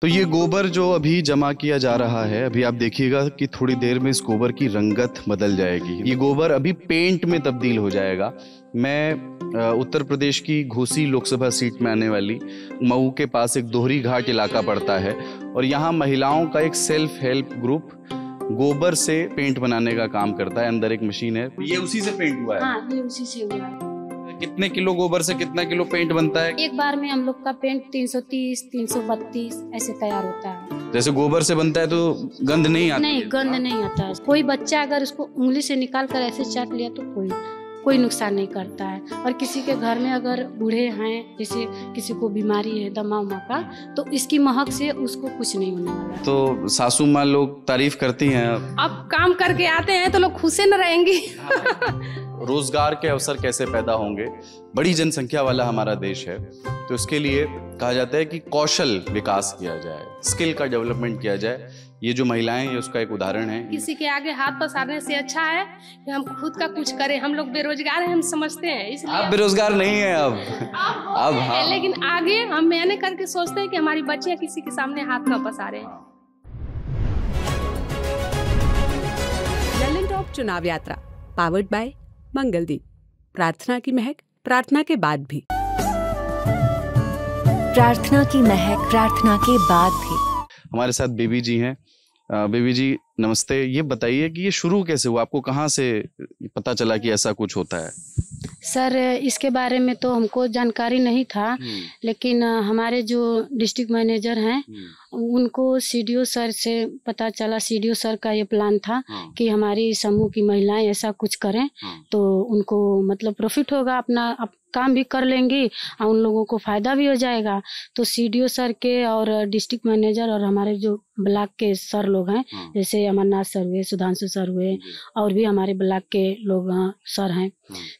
तो ये गोबर जो अभी जमा किया जा रहा है, अभी आप देखिएगा कि थोड़ी देर में इस गोबर की रंगत बदल जाएगी। ये गोबर अभी पेंट में तब्दील हो जाएगा। मैं उत्तर प्रदेश की घोसी लोकसभा सीट में आने वाली मऊ के पास एक दोहरी घाट इलाका पड़ता है और यहाँ महिलाओं का एक सेल्फ हेल्प ग्रुप गोबर से पेंट बनाने का काम करता है। अंदर एक मशीन है, ये उसी से पेंट हुआ है। हाँ, ये उसी से हुआ है। कितने किलो गोबर से कितना किलो पेंट बनता है? एक बार में हम लोग का पेंट 330, 332 ऐसे तैयार होता है। जैसे गोबर से बनता है तो गंध नहीं आता? नहीं, गंध नहीं आता है। कोई बच्चा अगर उसको उंगली से निकाल कर ऐसे चाट लिया तो कोई नुकसान नहीं करता है। और किसी के घर में अगर बूढ़े हैं, जैसे किसी को बीमारी है दमा उमा का, तो इसकी महक से उसको कुछ नहीं होने वाला। तो सासू माँ लोग तारीफ करती हैं। अब काम करके आते हैं तो लोग खुश न रहेंगी। रोजगार के अवसर कैसे पैदा होंगे? बड़ी जनसंख्या वाला हमारा देश है, तो इसके लिए कहा जाता है कि कौशल विकास किया जाए, स्किल का डेवलपमेंट किया जाए। ये जो महिलाएं हैं उसका एक उदाहरण है। किसी के आगे हाथ पसारने से अच्छा है कि हम खुद का कुछ करें। हम लोग बेरोजगार हैं, हम समझते हैं, इसलिए आप बेरोजगार नहीं है अब हाँ। लेकिन आगे हम मेहनत करके सोचते हैं कि हमारी बच्चियां किसी के सामने हाथ न पसारें। ललन टॉप चुनाव यात्रा पावर्ड बाय मंगलदीप। प्रार्थना की महक प्रार्थना के बाद भी। प्रार्थना की महक प्रार्थना के बाद भी। हमारे साथ बेबी जी हैं। बेबी जी नमस्ते। ये बताइए कि ये शुरू कैसे हुआ, आपको कहाँ से पता चला कि ऐसा कुछ होता है? सर, इसके बारे में तो हमको जानकारी नहीं था, लेकिन हमारे जो डिस्ट्रिक्ट मैनेजर हैं उनको सीडीओ सर से पता चला। सीडीओ सर का ये प्लान था कि हमारी समूह की महिलाएं ऐसा कुछ करें तो उनको मतलब प्रॉफिट होगा, अपना काम भी कर लेंगी और उन लोगों को फायदा भी हो जाएगा। तो सीडीओ सर के और डिस्ट्रिक्ट मैनेजर और हमारे जो ब्लॉक के सर लोग हैं, जैसे अमरनाथ सर हुए, सुधांशु सर हुए, और भी हमारे ब्लॉक के लोग सर हैं,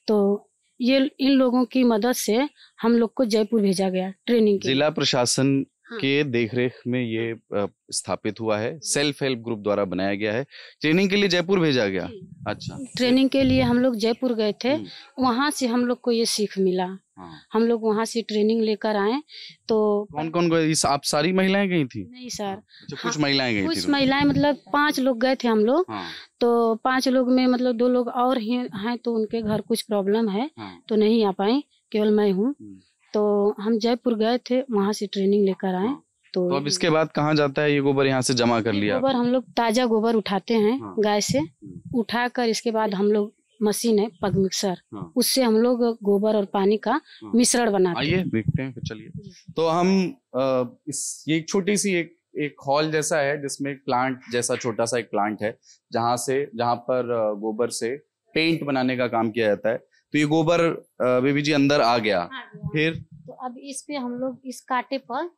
तो ये इन लोगों की मदद से हम लोग को जयपुर भेजा गया ट्रेनिंग के। जिला प्रशासन के देखरेख में ये स्थापित हुआ है, सेल्फ हेल्प ग्रुप द्वारा बनाया गया है। ट्रेनिंग के लिए जयपुर भेजा गया? अच्छा, ट्रेनिंग के लिए हम लोग जयपुर गए थे, वहाँ से हम लोग को ये सीख मिला। हम लोग वहाँ से ट्रेनिंग लेकर आए। तो कौन कौन गए? आप सारी महिलाएं गई थी? नहीं सर, अच्छा, कुछ महिलाएं गई थी। कुछ महिलाएं मतलब 5 लोग गए थे हम लोग। तो 5 लोग में मतलब 2 लोग और ही हैं, तो उनके घर कुछ प्रॉब्लम है तो नहीं आ पाए, केवल मैं हूँ। तो हम जयपुर गए थे, वहाँ से ट्रेनिंग लेकर आए। तो अब इसके बाद कहाँ जाता है ये गोबर? यहाँ से जमा कर लिया? गोबर हम लोग ताजा गोबर उठाते हैं गाय से, उठाकर इसके बाद हम लोग मशीन है पग मिक्सर, उससे हम लोग गोबर और पानी का मिश्रण बनाते हैं। आइए देखते हैं, चलिए। तो हम ये एक छोटी सी एक हॉल जैसा है जिसमें एक प्लांट जैसा छोटा सा एक प्लांट है जहाँ पर गोबर से पेंट बनाने का काम किया जाता है। तो ये गोबर बेबी जी अंदर आ गया, फिर तो अब इस पे हम लोग इस कांटे पर,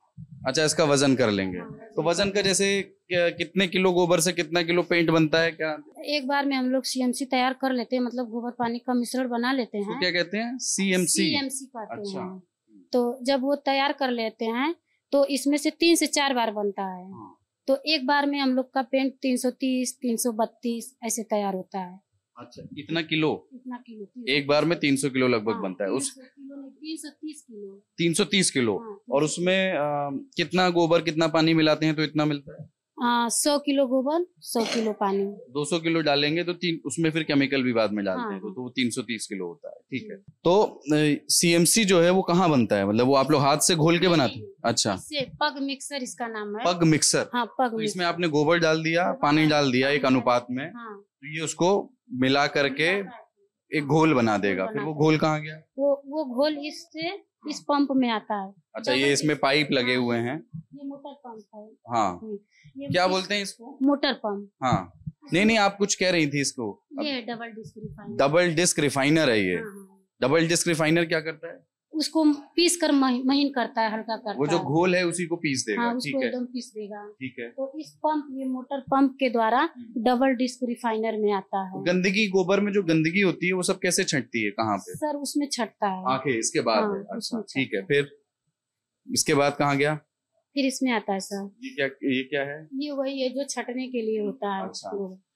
अच्छा, इसका वजन कर लेंगे। तो वजन का जैसे कितने किलो गोबर से कितना किलो पेंट बनता है क्या? एक बार में हम लोग सीएमसी तैयार कर लेते हैं, मतलब गोबर पानी का मिश्रण बना लेते हैं। तो क्या कहते हैं? सीएमसी कहते अच्छा। हैं। तो जब वो तैयार कर लेते हैं तो इसमें से 3 से 4 बार बनता है। तो एक बार में हम लोग का पेंट 330, 332 ऐसे तैयार होता है। अच्छा, इतना किलो? इतना किलो एक बार में 300 किलो लगभग बनता है। 330 किलो। 330 किलो। और उसमें कितना गोबर कितना पानी मिलाते हैं तो इतना मिलता है? 100 किलो गोबर, 100 किलो पानी। 200 किलो डालेंगे तो उसमें फिर केमिकल भी बाद में डालते हैं, तो वो 330 किलो होता है। ठीक है। तो सीएमसी जो है वो कहाँ बनता है? मतलब वो आप लोग हाथ से घोल के बनाते हैं? अच्छा, पग मिक्सर इसका नाम है। पग मिक्सर। हाँ, पग तो इसमें आपने गोबर डाल दिया, पानी डाल दिया एक अनुपात में, तो ये उसको मिला करके एक घोल बना देगा। फिर वो घोल कहाँ गया? वो घोल इस पंप में आता है। अच्छा, ये इसमें पाइप लगे हुए हैं। ये मोटर पंप है। हाँ, क्या बोलते हैं इसको? Motor pump. हाँ, नहीं, आप कुछ कह रही थी इसको। ये double disc refiner. Double disc refiner है ये। डबल डिस्क रिफाइनर क्या करता है? उसको पीस कर महीन करता है, हल्का करता है। वो जो घोल है उसी को पीस देगा। हाँ, ठीक उसको है, एकदम पीस देगा। ठीक है। तो इस पंप, ये मोटर पंप के द्वारा डबल डिस्क रिफाइनर में आता है। गंदगी, गोबर में जो गंदगी होती है वो सब कैसे छंटती है, कहाँ पे? सर, उसमें छटता है। आंखें इसके बाद हाँ, है। अच्छा, ठीक है। फिर इसके बाद कहाँ गया? फिर इसमें आता है सर। ये क्या है? ये वही है जो छटने के लिए होता है। अच्छा,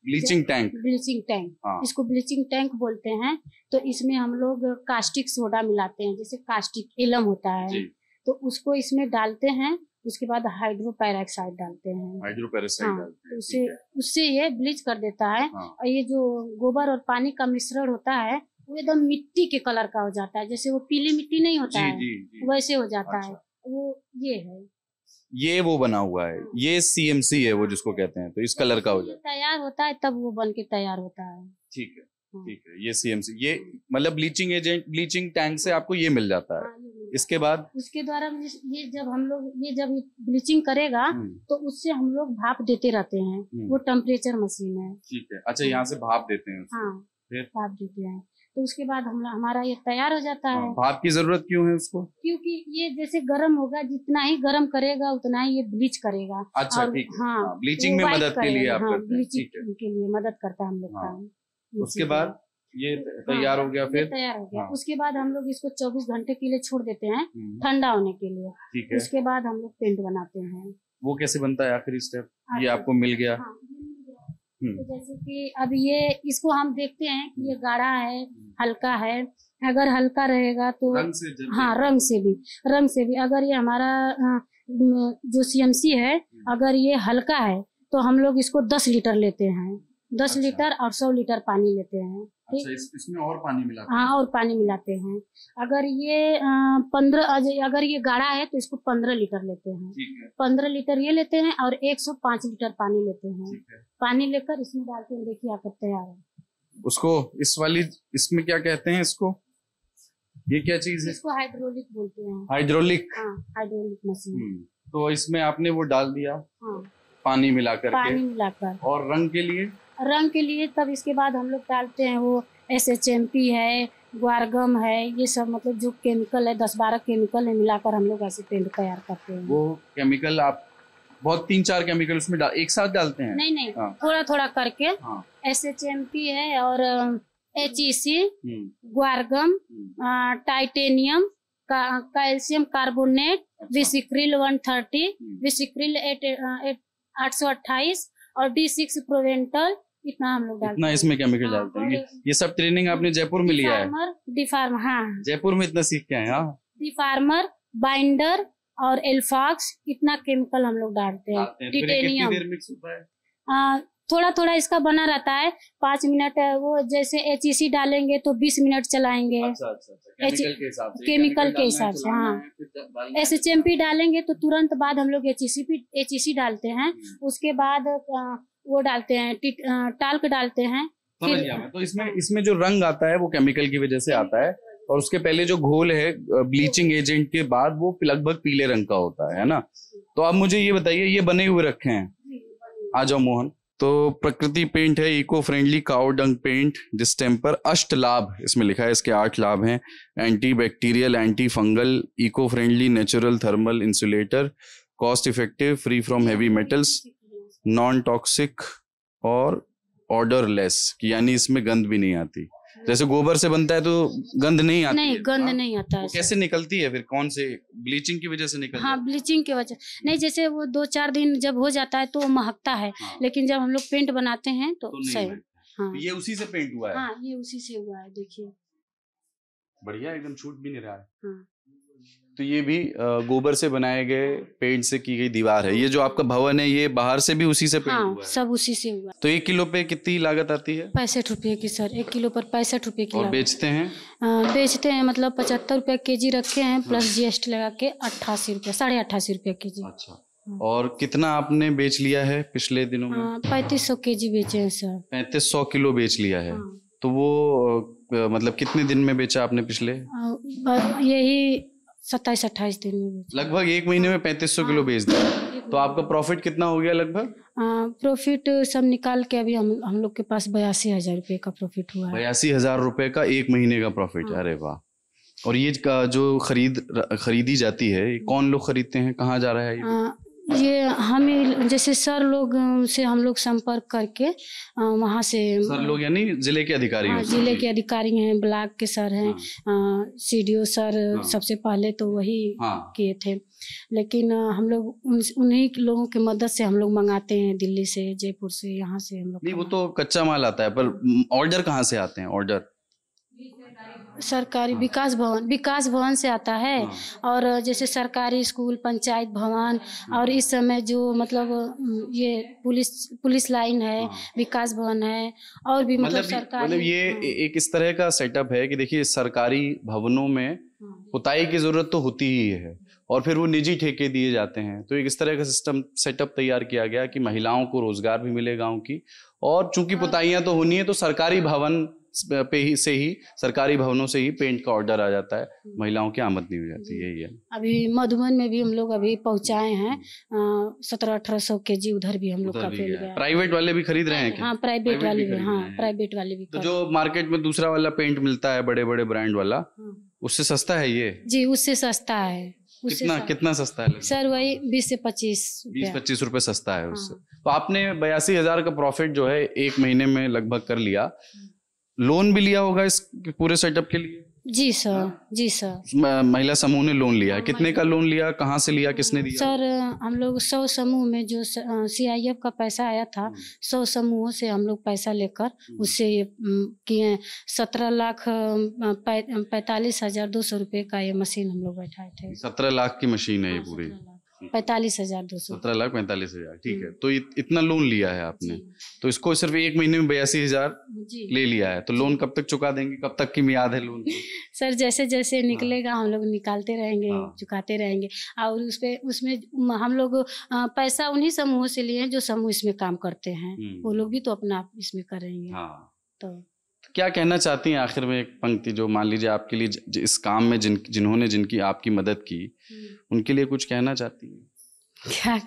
ब्लीचिंग टैंक। Bleaching tank. हाँ। इसको ब्लीचिंग टैंक बोलते हैं। तो इसमें हम लोग कास्टिक सोडा मिलाते हैं, जैसे कास्टिक एलम होता है, तो उसको इसमें डालते हैं उसके बाद हाइड्रोपेरोक्साइड डालते हैं। हाइड्रोपेरोक्साइड हाँ, डालते हैं, तो ठीक है। उससे ये ब्लीच कर देता है। हाँ। और ये जो गोबर और पानी का मिश्रण होता है वो एकदम मिट्टी के कलर का हो जाता है, जैसे वो पीली मिट्टी नहीं होता जी है जी जी। वैसे हो जाता है। अच्छा। वो ये है, ये वो बना हुआ है, ये CMC है वो जिसको कहते हैं, तो इस कलर का हो ये जाता तैयार होता है तब वो बन के तैयार होता है। है। ठीक है हाँ। ठीक है, ये CMC, ये मतलब ब्लीचिंग एजेंट, ब्लीचिंग टैंक से आपको ये मिल जाता है। हाँ, ये मिल इसके बाद उसके द्वारा ये जब हम लोग ये जब ब्लीचिंग करेगा तो उससे हम लोग भाप देते रहते हैं। वो टेम्परेचर मशीन है। ठीक है, अच्छा यहाँ से भाप देते हैं उसको। हाँ, फिर? भाप देते हैं तो उसके बाद हमारा ये तैयार हो जाता है। भाप की जरूरत क्यों है उसको? क्योंकि ये जैसे गर्म होगा, जितना ही गर्म करेगा उतना ही ये ब्लीच करेगा। अच्छा और ठीक है, हाँ, ब्लीचिंग में वो मदद के लिए आप हाँ, करते हैं, ठीक है। ब्लीचिंग के लिए मदद करता है हम लोग हाँ। का। उसके बाद ये तैयार हो गया, ये फिर तैयार हो गया। हाँ। उसके बाद हम लोग इसको 24 घंटे के लिए छोड़ देते हैं ठंडा होने के लिए। ठीक है। उसके बाद हम लोग पेंट बनाते हैं। वो कैसे बनता है आखिरी स्टेप? ये आपको मिल गया। हाँ, तो जैसे कि अब ये इसको हम देखते हैं कि ये गाढ़ा है, हल्का है। अगर हल्का रहेगा तो रंग से जब हाँ, रंग से भी अगर ये हमारा जो CMC है अगर ये हल्का है तो हम लोग इसको 10 लीटर लेते हैं। 10 अच्छा। लीटर और 100 लीटर पानी लेते हैं। अच्छा, इसमें और पानी मिलाते हैं? हाँ, और पानी मिलाते हैं। अगर ये 15 अगर ये गाढ़ा है तो इसको 15 लीटर लेते हैं। ठीक है 15 लीटर ये लेते हैं और 105 लीटर पानी लेते हैं। ठीक है। पानी लेकर इसमें डालते हैं, देखिए आपका तैयार है। उसको इसमें क्या कहते हैं इसको? ये क्या चीज है? इसको हाइड्रोलिक बोलते हैं। हाइड्रोलिक। हाँ, हाइड्रोलिक मशीन। तो इसमें आपने वो डाल दिया हाँ, पानी मिलाकर पानी के, मिलाकर। और रंग के लिए तब इसके बाद हम लोग डालते हैं वो SHMP है, ग्वारगम है, ये सब मतलब जो केमिकल है 10-12 केमिकल है, मिलाकर हम लोग ऐसे पेंट तैयार करते हैं। वो केमिकल आप बहुत 3-4 केमिकल उसमें एक साथ डालते हैं? नहीं हाँ। थोड़ा थोड़ा करके। हाँ। SHMP है और HEC, हम्म, ग्वारगम, टाइटेनियम, कैल्शियम कार्बोनेट, विसिक्रिल 130, विसिक्रिल 828 और D6 प्रोवेंटल, इतना हम लोग डालते हैं। इतना इसमें केमिकल हाँ, डालते हैं। ये सब ट्रेनिंग आपने जयपुर में लिया है? डिफार्मर, हाँ, जयपुर में इतना सीख के आए? हाँ, डिफार्मर, बाइंडर और एल्फॉक्स, इतना केमिकल हम लोग डालते हैं। फिर ये कितनी टिटेनियम देर मिक्स होता है? थोड़ा थोड़ा इसका बना रहता है। 5 मिनट वो जैसे HEC डालेंगे तो 20 मिनट चलाएंगे। अच्छा, केमिकल के हिसाब से। केमिकल के हिसाब से, हाँ। SHMP डालेंगे तो तुरंत बाद हम लोग HEC डालते हैं। उसके बाद वो डालते हैं टाल्क डालते हैं। समझ गया मैं। तो इसमें जो रंग आता है वो केमिकल की वजह से आता है, और उसके पहले जो घोल है ब्लीचिंग एजेंट के बाद वो लगभग पीले रंग का होता है ना? तो आप मुझे ये बताइए, ये बने हुए रखे हैं, आ जाओ मोहन। तो प्रकृति पेंट है, eco friendly cow dung paint, distemper, अष्ट लाभ इसमें लिखा है, इसके 8 लाभ हैं। Anti bacterial, anti fungal, eco friendly, natural thermal insulator, cost effective, free from heavy metals, non toxic और ऑर्डरलेस, यानी इसमें गंध भी नहीं आती। जैसे गोबर से बनता है तो गंध नहीं आती नहीं, है। गंध हाँ? नहीं आता है। वो कैसे निकलती है फिर? कौन से ब्लीचिंग की वजह से निकलती हाँ, है? ब्लीचिंग की वजह नहीं, जैसे वो 2-4 दिन जब हो जाता है तो वो महकता है। हाँ। लेकिन जब हम लोग पेंट बनाते हैं तो नहीं सही। महकता। हाँ, ये उसी से पेंट हुआ है? हाँ, ये उसी से हुआ है, देखिए। बढ़िया, एकदम छूट भी नहीं रहा है। हाँ। तो ये भी गोबर से बनाए गए पेंट से की गई दीवार है। ये जो आपका भवन है ये बाहर से भी उसी से पेंट हाँ, हुआ है? सब उसी से हुआ। तो 1 किलो पे कितनी लागत आती है? 65 रुपये की सर, 1 किलो पर 65 रुपये की और लागत। बेचते हैं? बेचते हैं मतलब 75 रुपये केजी रखे हैं, प्लस GST लगा के 88 रुपये, 88.5 रुपये केजी। अच्छा, और कितना आपने बेच लिया है पिछले दिनों में? 3500 केजी बेचे हैं सर। 3500 किलो बेच लिया है। हाँ। तो वो मतलब कितने दिन में बेचा आपने पिछले? यही 27-28 दिन में बेचा। लगभग 1 महीने में 3500 किलो बेच दिया। तो आपका प्रॉफिट कितना हो गया लगभग? प्रॉफिट सब निकाल के अभी हम लोग के पास 82,000 रुपये का प्रॉफिट हुआ है। 82,000 रुपये का 1 महीने का प्रॉफिट। हाँ। अरे वाह। और ये जो खरीदी जाती है, ये कौन लोग खरीदते हैं? कहाँ जा रहा है ये? ये हमें जैसे सर लोग से हम लोग संपर्क करके वहाँ से। सर लोग यानी जिले के अधिकारी? हाँ, जिले के अधिकारी हैं, ब्लॉक के सर हैं, CDO सर। हाँ। सबसे पहले तो वही हाँ। किए थे, लेकिन हम लोग उन्हीं लोगों की मदद से हम लोग मंगाते हैं, दिल्ली से, जयपुर से, यहाँ से हम लोग। नहीं, वो तो कच्चा माल आता है, पर ऑर्डर कहाँ से आते हैं? ऑर्डर सरकारी विकास भवन से आता है। और जैसे सरकारी स्कूल, पंचायत भवन, और इस समय जो मतलब ये पुलिस लाइन है, विकास भवन है, और भी मतलब सरकारी, मतलब ये एक इस तरह का सेटअप है कि देखिए सरकारी भवनों में पुताई की जरूरत तो होती ही है और फिर वो निजी ठेके दिए जाते हैं। तो एक इस तरह का सेटअप तैयार किया गया कि महिलाओं को रोजगार भी मिले गाँव की, और चूंकि पुताइयां तो होनी है तो सरकारी भवन सरकारी भवनों से ही पेंट का ऑर्डर आ जाता है, महिलाओं की आमदनी हो जाती है। यही है। अभी मधुबन में भी हम लोग अभी पहुंचाए हैं 1700-1800 kg, उधर भी हम लोग का फैल गया। प्राइवेट वाले भी खरीद रहे हैं क्या? हाँ, प्राइवेट वाले भी, हाँ प्राइवेट वाले भी। तो जो मार्केट में दूसरा वाला पेंट मिलता है बड़े बड़े ब्रांड वाला, उससे सस्ता है ये? जी, उससे सस्ता है। कितना सस्ता है सर? वही 20 से 25 रुपए सस्ता है उससे। तो आपने 82,000 का प्रॉफिट जो है 1 महीने में लगभग कर लिया। लोन भी लिया होगा इस पूरे सेटअप के लिए? जी सर, जी सर। महिला समूह ने लोन लिया है? कितने का लोन लिया, कहाँ से लिया, किसने दिया? सर हम लोग 100 समूह में जो CIF का पैसा आया था, 100 समूहों से हम लोग पैसा लेकर उससे ये किए 17,45,200 रुपए का ये मशीन हम लोग बैठाए थे। 17 लाख की मशीन है ये पूरी? 45,200। 17,45,000, ठीक है। तो इतना लोन लिया है आपने, तो इसको सिर्फ 1 महीने में 82,000 ले लिया है। तो लोन कब तक चुका देंगे, कब तक की मियाद है लोन? सर जैसे जैसे निकलेगा हम लोग निकालते रहेंगे, चुकाते रहेंगे। और उसमें हम लोग पैसा उन्हीं समूहों से लिए जो समूह इसमें काम करते हैं, वो लोग भी तो अपना इसमें करेंगे। तो क्या कहना चाहती हैं आखिर में, एक पंक्ति जो मान लीजिए आपके लिए इस काम में जिनकी आपकी मदद की, उनके लिए कुछ कहना चाहती हैं? क्या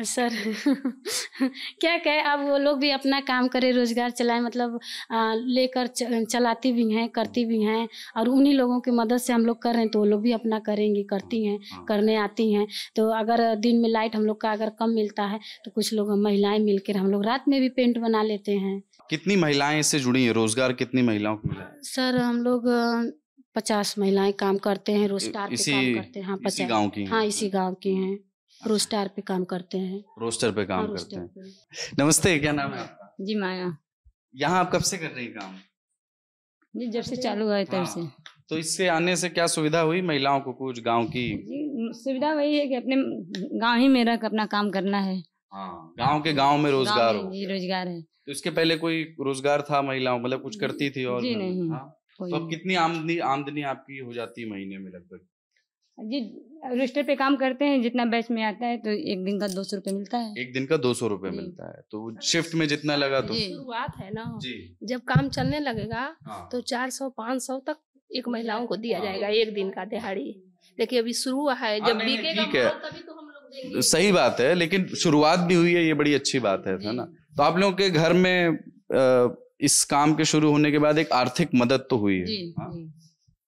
सर क्या कहे, अब वो लोग भी अपना काम करे, रोजगार चलाए, मतलब लेकर चलाती भी हैं, करती भी हैं, और उन्हीं लोगों की मदद से हम लोग कर रहे हैं, तो वो लोग भी अपना करेंगी, करती हैं, करने आती हैं। तो अगर दिन में लाइट हम लोग का अगर कम मिलता है तो कुछ लोग महिलाएं मिलकर हम लोग रात में भी पेंट बना लेते हैं। कितनी महिलाएं इससे जुड़ी हैं? रोजगार कितनी महिलाओं को मिला है? सर हम लोग 50 महिलाएं काम करते हैं, रोस्टार पे काम करते हैं। हाँ, 50 गाँव की? हाँ, इसी गाँव की हैं, रोस्टार पे काम करते हैं। रोस्टर पे काम करते हैं। नमस्ते, क्या नाम है आपका? जी माया। यहाँ आप कब से कर रही हैं काम? जी जब से चालू हुआ है तब से। तो इससे आने से क्या सुविधा हुई महिलाओं को? कुछ गांव की सुविधा वही है कि अपने गांव ही में रह अपना काम करना है। हाँ, गांव में रोजगार हो। जी रोजगार है। तो इसके पहले कोई रोजगार था महिलाओं, मतलब कुछ करती थी? और जी नहीं। तो अब कितनी आमदनी आपकी हो जाती है महीने में लगभग? जी रोस्टर पे काम करते हैं, जितना बैच में आता है तो एक दिन का 200 रुपए मिलता है। एक दिन का 200 रुपए मिलता है। तो शिफ्ट में जितना लगा तो शुरुआत है ना जी, जब काम चलने लगेगा तो 400-500 तक एक महिलाओं को दिया जाएगा एक दिन का दिहाड़ी। देखिए अभी शुरू है, जब बिकेगा तभी तो हम लोग देंगे। सही बात है, लेकिन शुरुआत भी हुई है, ये बड़ी अच्छी बात है ना। तो आप लोगों के घर में इस काम के शुरू होने के बाद एक आर्थिक मदद तो हुई है?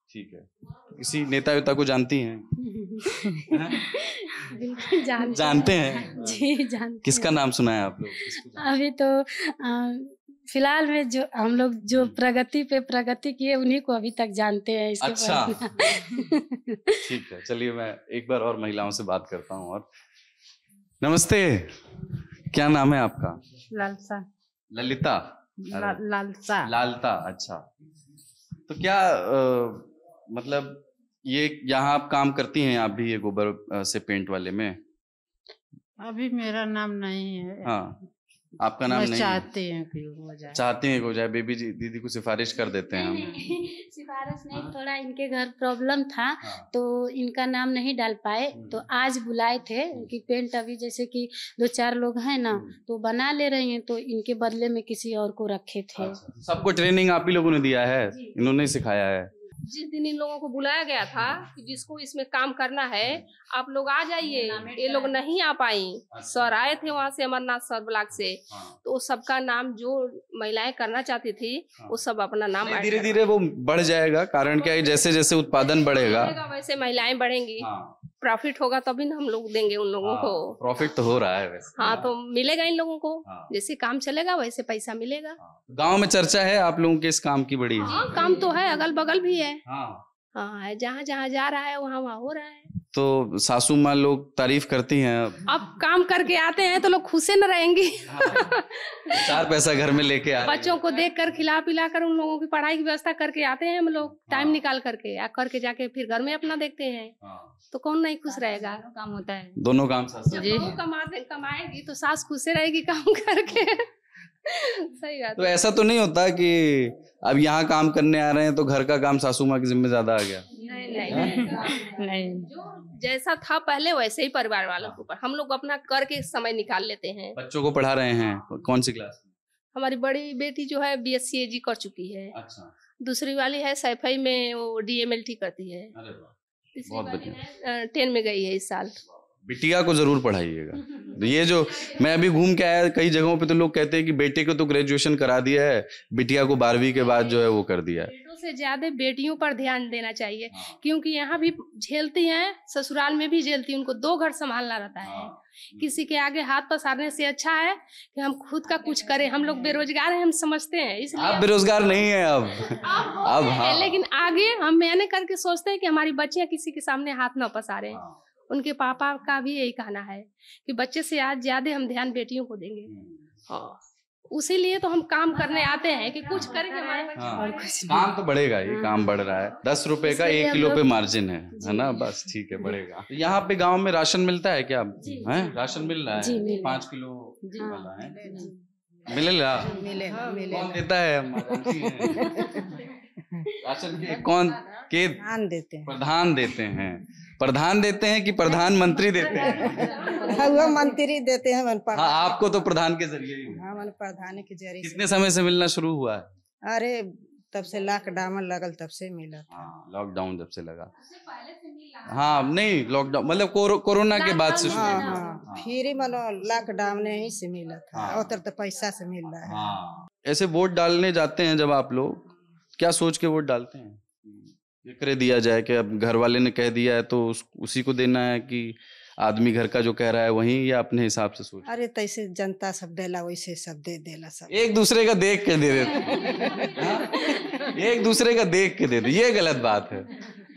ठीक है। किसी नेता वेता को जानती हैं? जानते हैं जी, जानते। किसका नाम सुना है आप लोग? अभी तो फिलहाल में जो हम लोग जो प्रगति किए उन्हीं को अभी तक जानते हैं। इसके अच्छा ठीक है, चलिए मैं एक बार और महिलाओं से बात करता हूँ। और नमस्ते, क्या नाम है आपका? लालसा। ललिता? लालता। अच्छा, तो क्या मतलब ये यहाँ आप काम करती हैं आप भी, ये गोबर से पेंट वाले में? अभी मेरा नाम नहीं है। हाँ, आपका नाम नहीं? चाहते हैं कि हो जाए। चाहते हैं कि हो जाए। बेबी जी, दीदी को सिफारिश कर देते हैं हम। सिफारिश नहीं, थोड़ा इनके घर प्रॉब्लम था तो इनका नाम नहीं डाल पाए, तो आज बुलाए थे कि पेंट अभी जैसे कि 2-4 लोग हैं ना तो बना ले रहे हैं, तो इनके बदले में किसी और को रखे थे। सबको ट्रेनिंग आप ही लोगों ने दिया है? इन्होंने सिखाया है? जिस दिन इन लोगों को बुलाया गया था कि जिसको इसमें काम करना है आप लोग आ जाइए, ये लोग नहीं आ पाई। सर आए थे वहाँ से, अमरनाथ सर ब्लॉक से, तो सबका नाम जो महिलाएं करना चाहती थी वो सब अपना नाम धीरे धीरे वो बढ़ जाएगा। कारण क्या है, जैसे जैसे उत्पादन बढ़ेगा वैसे महिलाएं बढ़ेंगी, प्रॉफिट होगा तभी ना हम लोग देंगे उन लोगों को। प्रॉफिट तो हो रहा है वैसे। हाँ, तो मिलेगा इन लोगों को, जैसे काम चलेगा वैसे पैसा मिलेगा। गांव में चर्चा है आप लोगों के इस काम की बड़ी? हाँ, काम तो है, अगल बगल भी है। हाँ, जहाँ जहाँ जा रहा है वहाँ हो रहा है। तो सासू माँ लोग तारीफ करती हैं। अब काम करके आते हैं तो लोग खुशे न रहेंगी। चार पैसा घर में लेके आ बच्चों को देख कर खिला पिला कर उन लोगों की पढ़ाई की व्यवस्था करके आते हैं हम लोग, टाइम निकाल करके करके जाके फिर घर में अपना देखते हैं। तो कौन नहीं खुश रहेगा? काम होता है, दोनों काम सास जब बहू कमाएगी तो सास खुश रहेगी काम करके। सही बात। तो ऐसा तो नहीं होता कि अब यहाँ काम करने आ रहे हैं तो घर का काम सासू माँ की जिम्मे ज्यादा आ गया? नहीं। जैसा था पहले वैसे ही परिवार वालों के ऊपर हम लोग अपना करके समय निकाल लेते हैं। बच्चों को पढ़ा रहे हैं, कौन सी क्लास में? हमारी बड़ी बेटी जो है BSc AG कर चुकी है। अच्छा। दूसरी वाली है सैफई में, वो DMLT करती है। अरे वाह, तीसरी बहुत वाली बढ़िया। है 10 में गई है इस साल। बिटिया को जरूर पढ़ाइएगा। ये जो मैं अभी घूम के आया, कई जगहों पे तो लोग कहते हैं कि बेटे को तो ग्रेजुएशन करा दिया है, बिटिया को 12वीं के बाद जो है वो कर दिया है। बेटों से ज्यादा बेटियों पर ध्यान देना चाहिए, क्योंकि यहाँ भी झेलती हैं, ससुराल में भी झेलती हैं, उनको 2 घर संभालना रहता है। किसी के आगे हाथ पसारने से अच्छा है कि हम खुद का कुछ करें। हम लोग बेरोजगार हैं, हम समझते हैं, इसलिए आप बेरोजगार नहीं है अब हाँ। लेकिन आगे हम मैंने करके सोचते हैं कि हमारी बच्चियां किसी के सामने हाथ न पसारें। उनके पापा का भी यही कहना है कि बच्चे से आज ज्यादा हम ध्यान बेटियों को देंगे। हाँ, उसी लिए तो हम काम करने आते हैं कि कुछ करेंगे हमारे बच्चे। और कुछ काम तो बढ़ेगा, ये काम बढ़ रहा है। 10 रुपए का 1 किलो पे मार्जिन है ना? बस ठीक है, बढ़ेगा। तो यहाँ पे गांव में राशन मिलता है क्या? है राशन मिल रहा है? 5 किलो वाला है, मिलेगा? कौन देता है राशन? कौन के देते हैं? प्रधान देते हैं। प्रधान देते हैं कि प्रधानमंत्री देते हैं? वो मंत्री देते हैं। हाँ, आपको तो प्रधान के जरिए ही। हाँ, मन प्रधान के जरिए। कितने समय से मिलना शुरू हुआ है? अरे तब से लॉकडाउन लगल तब से मिला। हाँ, लॉकडाउन जब से लगा। हाँ नहीं, लॉकडाउन मतलब कोरोना के बाद से। हाँ, फिर मनो लॉकडाउन ही से मिला था। उतर तो पैसा से मिल रहा है। हाँ। ऐसे वोट डालने जाते हैं जब आप लोग, क्या सोच के वोट डालते हैं? ये कर दिया जाए कि अब घर वाले ने कह दिया है तो उसी को देना है, कि आदमी घर का जो कह रहा है वही, या अपने हिसाब से सोच? अरे तैसे जनता सब देला वैसे सब दे देला सब। एक दूसरे का देख के दे देते। एक दूसरे का देख के दे दे, ये गलत बात है।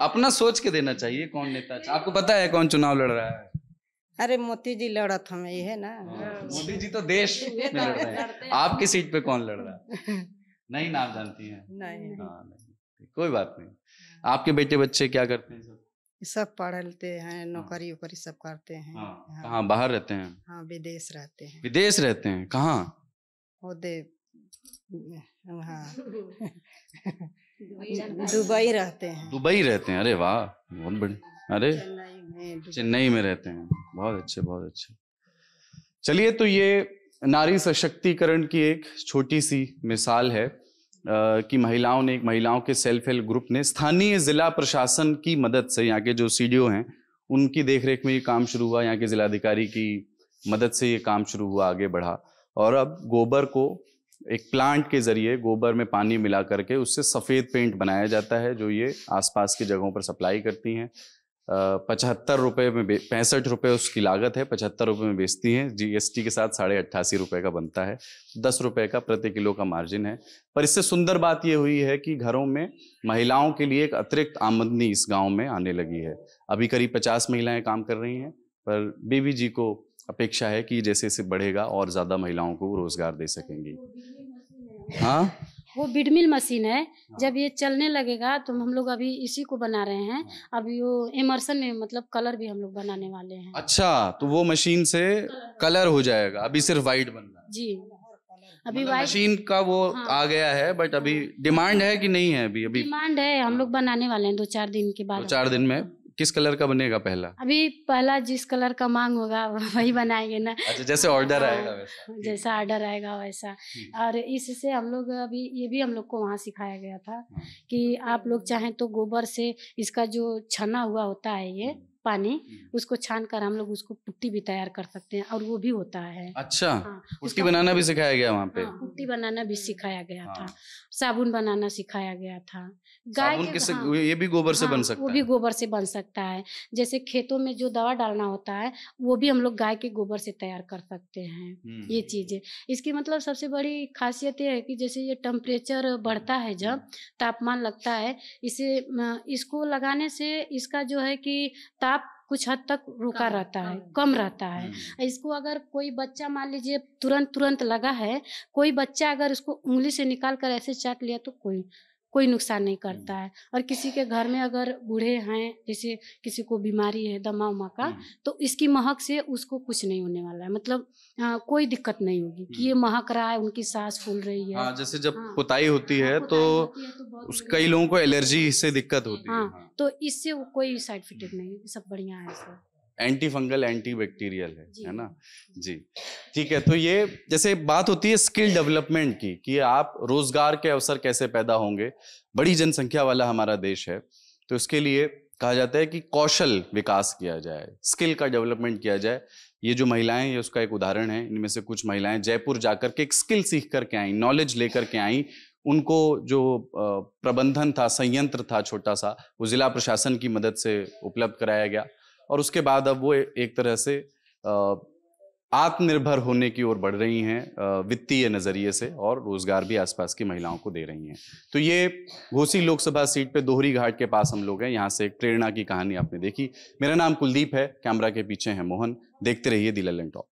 अपना सोच के देना चाहिए कौन नेता। आपको पता है कौन चुनाव लड़ रहा है? अरे मोदी जी लड़त हमें ये है ना। मोदी जी तो देश में लड़ रहे हैं। आपकी सीट पे कौन लड़ रहा है? नहीं नाम जानती हैं? नहीं। हाँ, नहीं, कोई बात नहीं। आपके बेटे बच्चे क्या करते हैं? सब पढ़ते हैं, नौकरी वोकरी सब करते हैं। हाँ। कहाँ बाहर रहते हैं? हाँ, विदेश रहते हैं। विदेश रहते हैं? कहाँ? ओदे हाँ दुबई रहते हैं। दुबई रहते हैं? अरे वाह, बहुत बढ़िया। अरे चेन्नई में रहते हैं, बहुत अच्छे बहुत अच्छे। चलिए, तो ये नारी सशक्तिकरण की एक छोटी सी मिसाल है कि महिलाओं के सेल्फ हेल्प ग्रुप ने स्थानीय जिला प्रशासन की मदद से, यहाँ के जो CDO हैं उनकी देखरेख में ये काम शुरू हुआ। यहाँ के जिलाधिकारी की मदद से ये काम शुरू हुआ, आगे बढ़ा, और अब गोबर को एक प्लांट के जरिए गोबर में पानी मिला करके उससे सफ़ेद पेंट बनाया जाता है, जो ये आसपास की जगहों पर सप्लाई करती हैं। 75 रुपये में 65 रुपये उसकी लागत है, 75 रुपये में बेचती हैं। GST के साथ 88.5 रुपये का बनता है। 10 रुपये का प्रति किलो का मार्जिन है। पर इससे सुंदर बात ये हुई है कि घरों में महिलाओं के लिए एक अतिरिक्त आमदनी इस गांव में आने लगी है। अभी करीब 50 महिलाएं काम कर रही हैं, पर बीबी जी को अपेक्षा है कि जैसे जैसे बढ़ेगा और ज़्यादा महिलाओं को रोजगार दे सकेंगी। हाँ, वो बीडमिल मशीन है। जब ये चलने लगेगा तो हम लोग अभी इसी को बना रहे हैं। अभी वो इमर्शन में मतलब कलर भी हम लोग बनाने वाले हैं। अच्छा, तो वो मशीन से कलर हो जाएगा? अभी सिर्फ वाइट बन रहा है? जी, अभी मतलब वाइट मशीन का वो आ गया है, बट अभी डिमांड है कि नहीं है? अभी डिमांड है। हम लोग बनाने वाले हैं 2-4 दिन के बाद। 2-4 दिन में किस कलर का बनेगा पहला? अभी पहला जिस कलर का मांग होगा वही बनाएंगे ना। अच्छा, जैसे ऑर्डर आएगा वैसा? जैसा ऑर्डर आएगा वैसा। और इससे हम लोग अभी ये भी हम लोग को वहाँ सिखाया गया था कि आप लोग चाहें तो गोबर से इसका जो छना हुआ होता है ये पानी, उसको छान कर हम लोग उसको पुट्टी भी तैयार कर सकते हैं, और वो भी होता है। अच्छा, हाँ, पुट्टी बनाना भी सिखाया गया वहाँ पे? हाँ, पुट्टी बनाना भी सिखाया गया था, साबुन बनाना सिखाया गया था। साबुन किससे? ये भी गोबर से बन सकता है? वो भी गोबर से बन सकता है। जैसे खेतों में जो दवा डालना होता है वो भी हम लोग गाय के गोबर से तैयार कर सकते हैं। ये चीजें इसकी मतलब सबसे बड़ी खासियत ये है कि जैसे ये टेम्परेचर बढ़ता है, जब तापमान लगता है, इसको लगाने से इसका जो है कि ताप कुछ हद तक रुका रहता है, कम रहता है। इसको अगर कोई बच्चा मान लीजिए तुरंत लगा है, कोई बच्चा अगर उसको उंगली से निकाल कर ऐसे चाट लिया तो कोई नुकसान नहीं करता है। और किसी के घर में अगर बूढ़े हैं, जैसे किसी को बीमारी है दमा उमा का, तो इसकी महक से उसको कुछ नहीं होने वाला है, मतलब कोई दिक्कत नहीं होगी कि ये महक रहा है, उनकी सांस फूल रही है। हाँ, जैसे जब पुताई होती है तो कई लोगों को एलर्जी से दिक्कत होती है। हाँ, तो इससे कोई साइड इफेक्ट नहीं है, सब बढ़िया है sir. Anti fungal anti bacterial है ना जी। ठीक है, तो ये जैसे बात होती है स्किल डेवलपमेंट की कि आप रोजगार के अवसर कैसे पैदा होंगे, बड़ी जनसंख्या वाला हमारा देश है, तो इसके लिए कहा जाता है कि कौशल विकास किया जाए, स्किल का डेवलपमेंट किया जाए। ये जो महिलाएं, ये उसका एक उदाहरण है। इनमें से कुछ महिलाएं जयपुर जाकर के एक स्किल सीख करके आई, नॉलेज लेकर के आई। उनको जो प्रबंधन था, संयंत्र था छोटा सा, वो जिला प्रशासन की मदद से उपलब्ध कराया गया और उसके बाद अब वो एक तरह से आत्मनिर्भर होने की ओर बढ़ रही हैं वित्तीय नजरिए से, और रोजगार भी आसपास की महिलाओं को दे रही हैं। तो ये घोसी लोकसभा सीट पे दोहरी घाट के पास हम लोग हैं। यहाँ से एक प्रेरणा की कहानी आपने देखी। मेरा नाम कुलदीप है, कैमरा के पीछे है मोहन। देखते रहिए दी लल्लन टॉक।